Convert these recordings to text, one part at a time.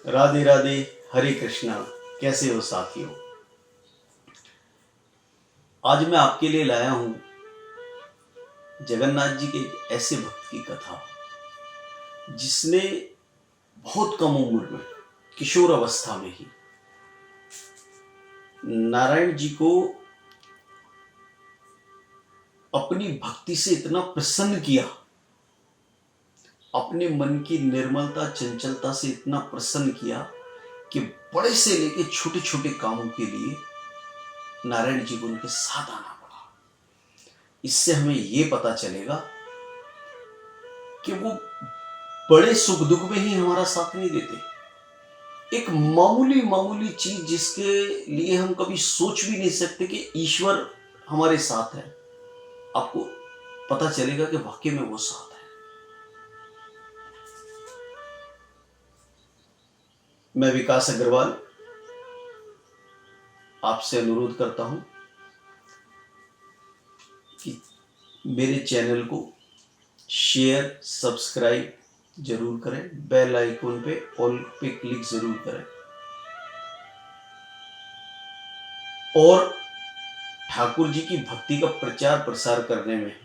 राधे राधे, हरे कृष्णा। कैसे हो साथियों? आज मैं आपके लिए लाया हूं जगन्नाथ जी के एक ऐसे भक्त की कथा जिसने बहुत कम उम्र में, किशोर अवस्था में ही नारायण जी को अपनी भक्ति से इतना प्रसन्न किया, अपने मन की निर्मलता चंचलता से इतना प्रसन्न किया कि बड़े से लेके छोटे छोटे कामों के लिए नारायण जी को उनके साथ आना पड़ा। इससे हमें यह पता चलेगा कि वो बड़े सुख दुख में ही हमारा साथ नहीं देते। एक मामूली मामूली चीज जिसके लिए हम कभी सोच भी नहीं सकते कि ईश्वर हमारे साथ है, आपको पता चलेगा कि वाकई में वो साथ है। मैं विकास अग्रवाल आपसे अनुरोध करता हूं कि मेरे चैनल को शेयर सब्सक्राइब जरूर करें, बेल आइकन पे ऑल पे क्लिक जरूर करें और ठाकुर जी की भक्ति का प्रचार प्रसार करने में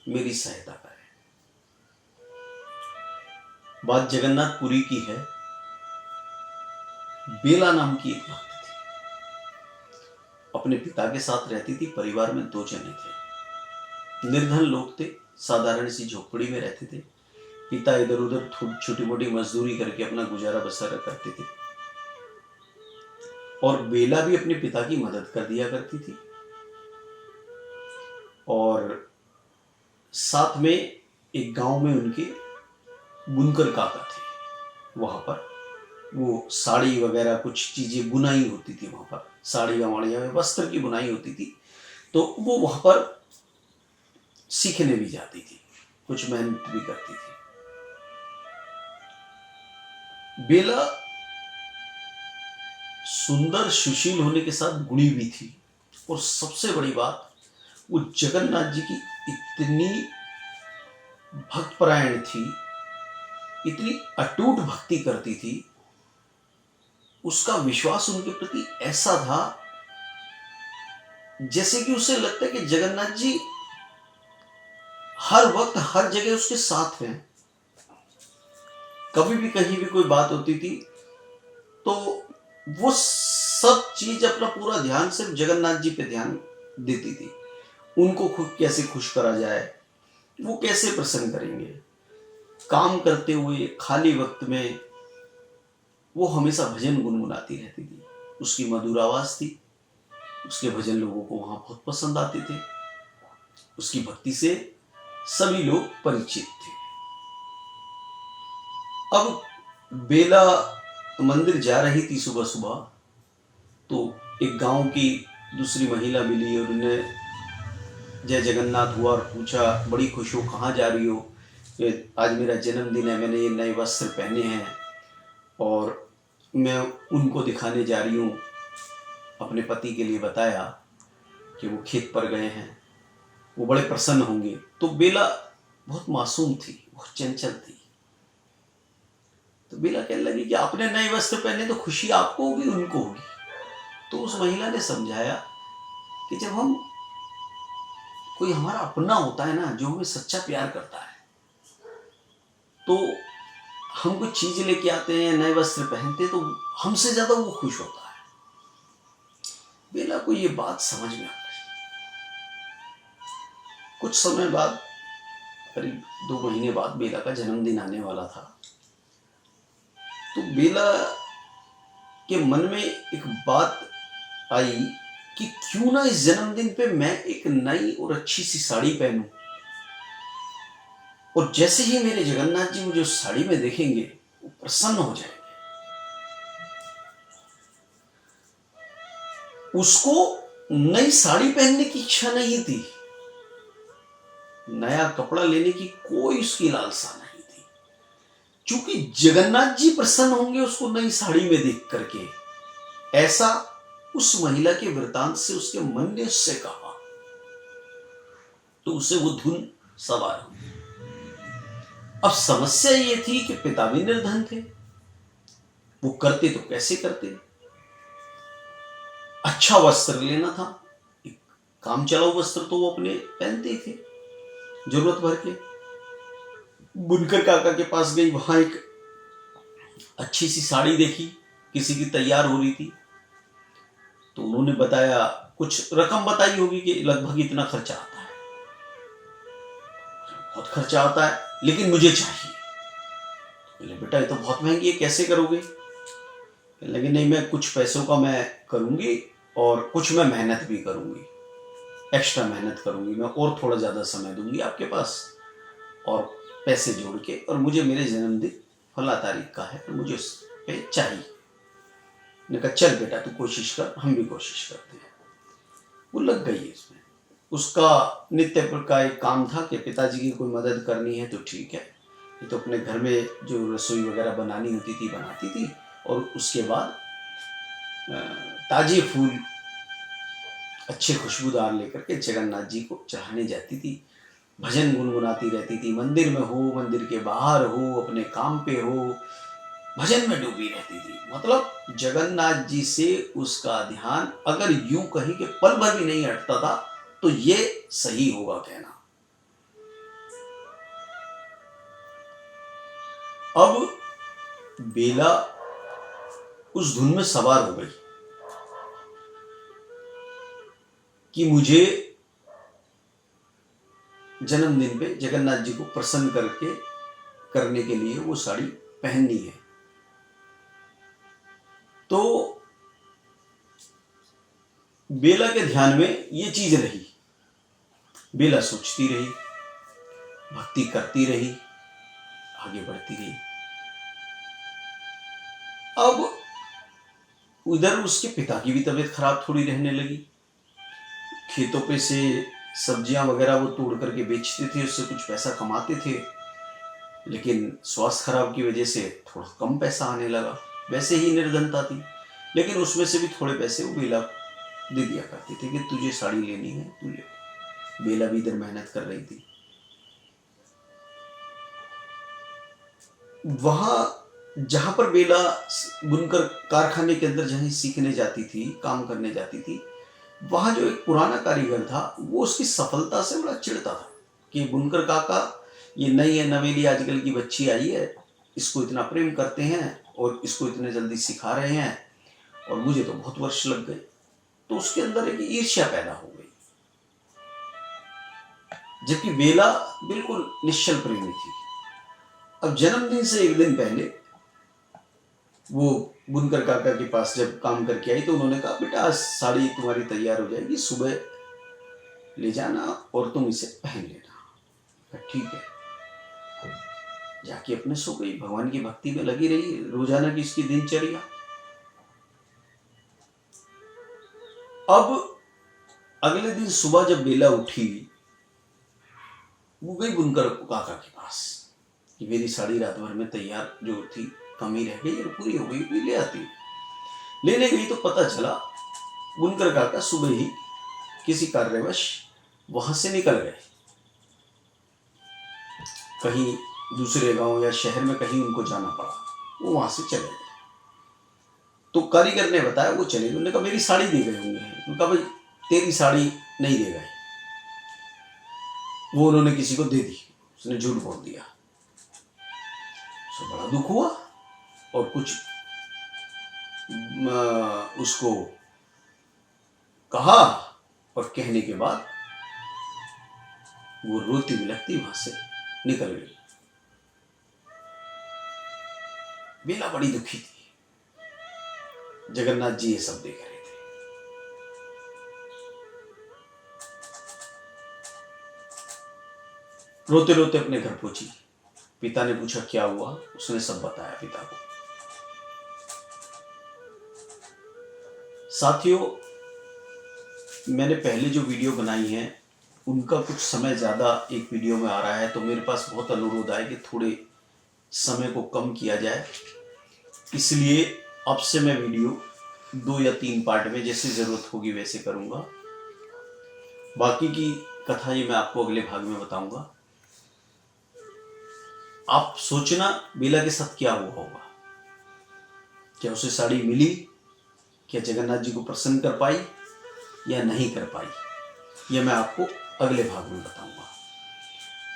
मेरी सहायता करें। बात जगन्नाथपुरी की है। बेला नाम की एक भक्त थी, अपने पिता के साथ रहती थी। परिवार में 2 जने थे, निर्धन लोग थे, साधारण सी झोपड़ी में रहते थे। पिता इधर उधर छोटी मोटी मजदूरी करके अपना गुजारा बसर करते थे और बेला भी अपने पिता की मदद कर दिया करती थी। और साथ में एक गांव में उनके बुनकर काका थे। वहां पर वो साड़ी वगैरह कुछ चीजें बुनाई होती थी, वहां पर साड़ियां वाड़ियां में वस्त्र की बुनाई होती थी, तो वो वहां पर सीखने भी जाती थी, कुछ मेहनत भी करती थी। बेला सुंदर सुशील होने के साथ गुणी भी थी और सबसे बड़ी बात, वो जगन्नाथ जी की इतनी भक्तपरायण थी, इतनी अटूट भक्ति करती थी, उसका विश्वास उनके प्रति ऐसा था जैसे कि उसे लगता है कि जगन्नाथ जी हर वक्त हर जगह उसके साथ हैं। कभी भी कहीं भी कोई बात होती थी तो वो सब चीज अपना पूरा ध्यान सिर्फ जगन्नाथ जी पे ध्यान देती थी। उनको खुद कैसे खुश करा जाए, वो कैसे प्रसन्न करेंगे। काम करते हुए खाली वक्त में वो हमेशा भजन गुनगुनाती रहती थी। उसकी मधुर आवाज थी, उसके भजन लोगों को वहां बहुत पसंद आते थे। उसकी भक्ति से सभी लोग परिचित थे। अब बेला मंदिर जा रही थी सुबह सुबह, तो एक गांव की दूसरी महिला मिली और उन्हें जय जगन्नाथ हुआ और पूछा, बड़ी खुश हो, कहाँ जा रही हो? आज मेरा जन्मदिन है, मैंने ये नए वस्त्र पहने हैं और मैं उनको दिखाने जा रही हूँ। अपने पति के लिए बताया कि वो खेत पर गए हैं, वो बड़े प्रसन्न होंगे। तो बेला बहुत मासूम थी, बहुत चंचल थी। तो बेला कहने लगी कि आपने नए वस्त्र पहने तो खुशी आपको होगी, उनको होगी। तो उस महिला ने समझाया कि जब हम कोई हमारा अपना होता है ना, जो हमें सच्चा प्यार करता है, तो हम कोई चीज लेके आते हैं, नए वस्त्र पहनते, तो हमसे ज्यादा वो खुश होता है। बेला को ये बात समझ में आ गई। कुछ समय बाद, करीब 2 महीने बाद बेला का जन्मदिन आने वाला था। तो बेला के मन में एक बात आई कि क्यों ना इस जन्मदिन पे मैं एक नई और अच्छी सी साड़ी पहनूं, और जैसे ही मेरे जगन्नाथ जी मुझे उस साड़ी में देखेंगे वो प्रसन्न हो जाएंगे। उसको नई साड़ी पहनने की इच्छा नहीं थी, नया कपड़ा लेने की कोई उसकी लालसा नहीं थी, क्योंकि जगन्नाथ जी प्रसन्न होंगे उसको नई साड़ी में देख करके। ऐसा उस महिला के वृतांत से उसके मन ने उससे कहा, तो उसे वो धुन सवार हुई। अब समस्या ये थी कि पिता भी निर्धन थे, वो करते तो कैसे करते। अच्छा वस्त्र लेना था, एक काम चलाऊ वस्त्र तो वो अपने पहनते ही थे जरूरत भर के। बुनकर काका के पास गई, वहां एक अच्छी सी साड़ी देखी, किसी की तैयार हो रही थी, तो उन्होंने बताया, कुछ रकम बताई होगी कि लगभग इतना खर्चा आता है। बहुत खर्चा आता है, लेकिन मुझे चाहिए। बोले बेटा ये तो बहुत महंगी है, कैसे करोगे। लेकिन नहीं, मैं कुछ पैसों का मैं करूंगी और कुछ मैं मेहनत भी करूंगी, एक्स्ट्रा मेहनत करूंगी मैं, और थोड़ा ज्यादा समय दूंगी आपके पास और पैसे जोड़ के, और मुझे मेरे जन्मदिन फला तारीख का है और मुझे उस पे चाहिए। मैंने कहा चल बेटा तू कोशिश कर, हम भी कोशिश करते हैं। वो लग गई इसमें। उसका नित्य का एक काम था कि पिताजी की कोई मदद करनी है तो ठीक है, ये तो अपने घर में जो रसोई वगैरह बनानी होती थी बनाती थी, और उसके बाद ताजे फूल अच्छे खुशबूदार लेकर के जगन्नाथ जी को चढ़ाने जाती थी। भजन गुनगुनाती रहती थी, मंदिर में हो, मंदिर के बाहर हो, अपने काम पे हो, भजन में डूबी रहती थी। मतलब जगन्नाथ जी से उसका ध्यान अगर यूं कहीं के पल भर भी नहीं हटता था तो ये सही होगा कहना। अब बेला उस धुन में सवार हो गई कि मुझे जन्मदिन पे जगन्नाथ जी को प्रसन्न करने के लिए वो साड़ी पहननी है। तो बेला के ध्यान में ये चीज रही, बेला सोचती रही, भक्ति करती रही, आगे बढ़ती रही। अब उधर उसके पिता की भी तबीयत खराब थोड़ी रहने लगी। खेतों पे से सब्जियां वगैरह वो तोड़ करके बेचते थे, उससे कुछ पैसा कमाते थे, लेकिन स्वास्थ्य खराब की वजह से थोड़ा कम पैसा आने लगा। वैसे ही निर्धनता थी, लेकिन उसमें से भी थोड़े पैसे वो बेला दे दिया करते थे कि तुझे साड़ी लेनी है तू ले। बेला भी इधर मेहनत कर रही थी। वहां जहां पर बेला बुनकर कारखाने के अंदर जहां सीखने जाती थी, काम करने जाती थी, वहां जो एक पुराना कारीगर था वो उसकी सफलता से बड़ा चिढ़ता था कि बुनकर काका ये नई है नवेली आजकल की बच्ची आई है, इसको इतना प्रेम करते हैं और इसको इतने जल्दी सिखा रहे हैं, और मुझे तो बहुत वर्ष लग गए। तो उसके अंदर एक ईर्ष्या पैदा हो गई, जबकि बेला बिल्कुल निश्चल प्रेमी थी। अब जन्मदिन से एक दिन पहले वो बुनकर काका के पास जब काम करके आई तो उन्होंने कहा बेटा आज साड़ी तुम्हारी तैयार हो जाएगी, सुबह ले जाना और तुम इसे पहन लेना। ठीक है। जाके अपने सो गई, भगवान की भक्ति में लगी रही, रोजाना की इसकी दिनचर्या। अब अगले दिन सुबह जब बेला उठी, वो गई बुनकर काका के पास कि मेरी साड़ी रात भर में तैयार जो थी कमी रह गई और पूरी हो गई, भी ले आती। लेने गई तो पता चला बुनकर काका सुबह ही किसी कार्यवश वहां से निकल गए, कहीं दूसरे गांव या शहर में कहीं उनको जाना पड़ा, वो वहां से चले गए। तो कारीगर ने बताया वो चले गए। उन्होंने कहा मेरी साड़ी दे गए होंगे। उन्होंने कहा भाई तेरी साड़ी नहीं दे गए, वो उन्होंने किसी को दे दी, उसने झूठ बोल दिया। उसको बड़ा दुख हुआ और कुछ उसको कहा, और कहने के बाद वो रोती बिलखती वहां से निकल गई। बेला बड़ी दुखी थी। जगन्नाथ जी ये सब देख रहे थे। रोते रोते अपने घर पहुंची। पिता ने पूछा क्या हुआ, उसने सब बताया पिता को। साथियों, मैंने पहले जो वीडियो बनाई है उनका कुछ समय ज़्यादा एक वीडियो में आ रहा है, तो मेरे पास बहुत अनुरोध आया कि थोड़े समय को कम किया जाए। इसलिए अब से मैं वीडियो 2 या 3 पार्ट में जैसे ज़रूरत होगी वैसे करूँगा। बाकी की कथा ये मैं आपको अगले भाग में बताऊँगा। आप सोचना बेला के साथ क्या हुआ होगा। क्या उसे साड़ी मिली, क्या जगन्नाथ जी को प्रसन्न कर पाई या नहीं कर पाई, यह मैं आपको अगले भाग में बताऊंगा।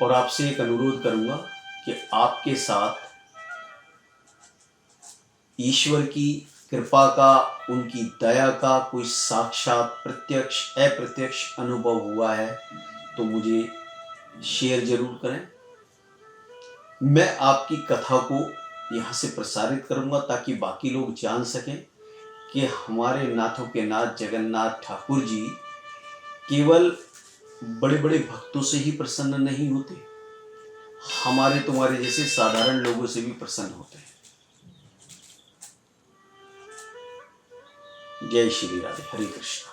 और आपसे एक अनुरोध करूंगा कि आपके साथ ईश्वर की कृपा का, उनकी दया का कोई साक्षात प्रत्यक्ष अप्रत्यक्ष अनुभव हुआ है तो मुझे शेयर जरूर करें। मैं आपकी कथा को यहाँ से प्रसारित करूंगा ताकि बाकी लोग जान सकें कि हमारे नाथों के नाथ जगन्नाथ ठाकुर जी केवल बड़े बड़े भक्तों से ही प्रसन्न नहीं होते, हमारे तुम्हारे जैसे साधारण लोगों से भी प्रसन्न होते हैं। जय श्री राधे, हरे कृष्णा।